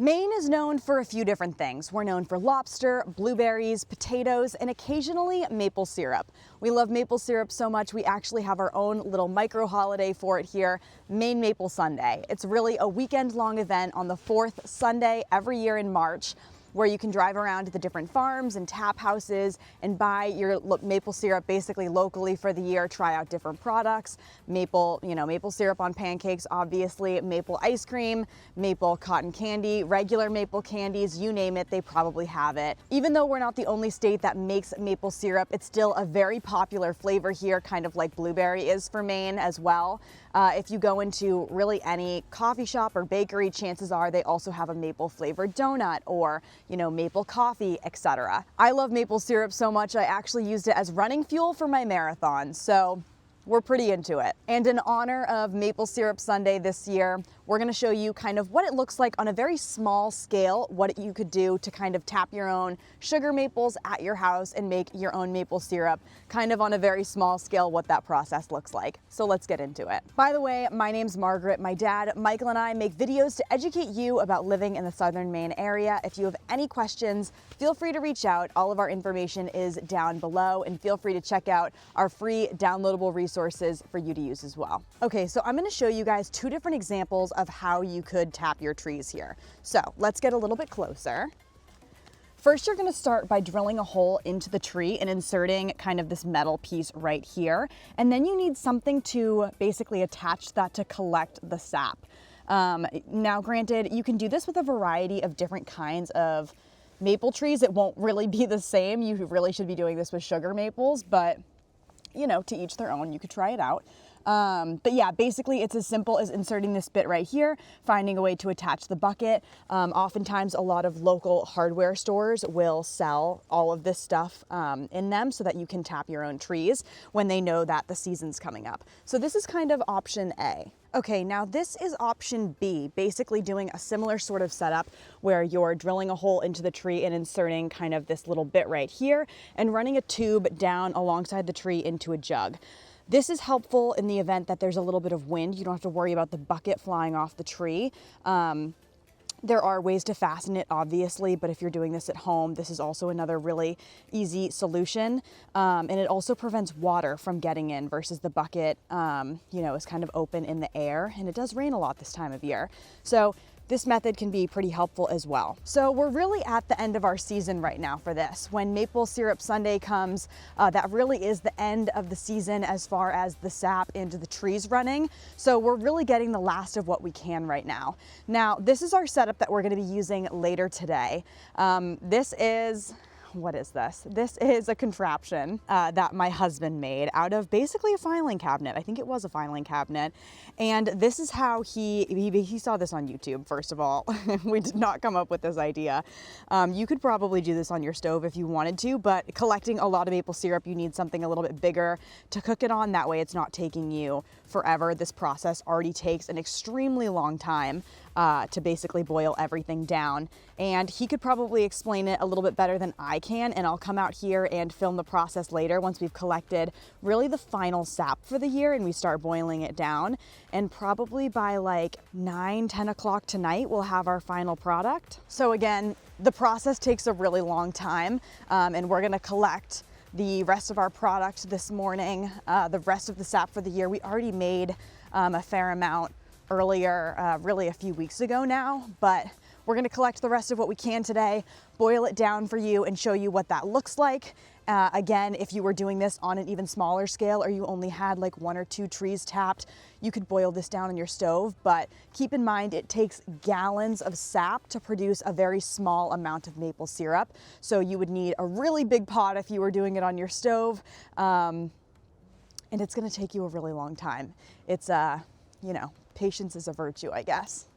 Maine is known for a few different things. We're known for lobster, blueberries, potatoes, and occasionally maple syrup. We love maple syrup so much we actually have our own little micro holiday for it here, Maine Maple Sunday. It's really a weekend-long event on the fourth Sunday every year in March, where you can drive around to the different farms and tap houses and buy your maple syrup basically locally for the year, try out different products. Maple syrup on pancakes, obviously, maple ice cream, maple cotton candy, regular maple candies, you name it, they probably have it. Even though we're not the only state that makes maple syrup, it's still a very popular flavor here, kind of like blueberry is for Maine as well. If you go into really any coffee shop or bakery, chances are they also have a maple flavored donut or, maple coffee, etc. I love maple syrup so much I actually used it as running fuel for my marathon, so we're pretty into it. And in honor of Maple Syrup Sunday this year, we're gonna show you kind of what it looks like on a very small scale, what you could do to kind of tap your own sugar maples at your house and make your own maple syrup, kind of on a very small scale, what that process looks like. So let's get into it. By the way, my name's Margaret. My dad, Michael, and I make videos to educate you about living in the southern Maine area. If you have any questions, feel free to reach out. All of our information is down below, and feel free to check out our free downloadable resources for you to use as well. Okay, so I'm gonna show you guys two different examples of how you could tap your trees here. So let's get a little bit closer. First, you're gonna start by drilling a hole into the tree and inserting kind of this metal piece right here. And then you need something to basically attach that to collect the sap. Now, granted, you can do this with a variety of different kinds of maple trees. It won't really be the same. You really should be doing this with sugar maples, but to each their own. You could try it out. But yeah, basically it's as simple as inserting this bit right here, finding a way to attach the bucket. Oftentimes a lot of local hardware stores will sell all of this stuff in them so that you can tap your own trees when they know that the season's coming up. So this is kind of option A. Okay, now this is option B, basically doing a similar sort of setup where you're drilling a hole into the tree and inserting kind of this little bit right here and running a tube down alongside the tree into a jug. This is helpful in the event that there's a little bit of wind. You don't have to worry about the bucket flying off the tree. There are ways to fasten it, obviously, but if you're doing this at home, this is also another really easy solution. And it also prevents water from getting in versus the bucket, is kind of open in the air, and it does rain a lot this time of year. So this method can be pretty helpful as well. So we're really at the end of our season right now for this. When Maple Syrup Sunday comes, that really is the end of the season as far as the sap into the trees running. So we're really getting the last of what we can right now. Now, this is our setup that we're gonna be using later today. What is this? This is a contraption that my husband made out of basically a filing cabinet. I think it was a filing cabinet. And this is how he saw this on YouTube, first of all. We did not come up with this idea. You could probably do this on your stove if you wanted to, but collecting a lot of maple syrup, you need something a little bit bigger to cook it on. That way it's not taking you forever. This process already takes an extremely long time to basically boil everything down. And he could probably explain it a little bit better than I can, and I'll come out here and film the process later once we've collected really the final sap for the year and we start boiling it down. And probably by like 9-10 o'clock tonight, we'll have our final product. So again, the process takes a really long time, and we're gonna collect the rest of our product this morning, the rest of the sap for the year. We already made a fair amount earlier, really a few weeks ago now, but we're gonna collect the rest of what we can today, boil it down for you and show you what that looks like. Again, if you were doing this on an even smaller scale or you only had like 1 or 2 trees tapped, you could boil this down on your stove, but keep in mind it takes gallons of sap to produce a very small amount of maple syrup. So you would need a really big pot if you were doing it on your stove, and it's gonna take you a really long time. It's, patience is a virtue, I guess.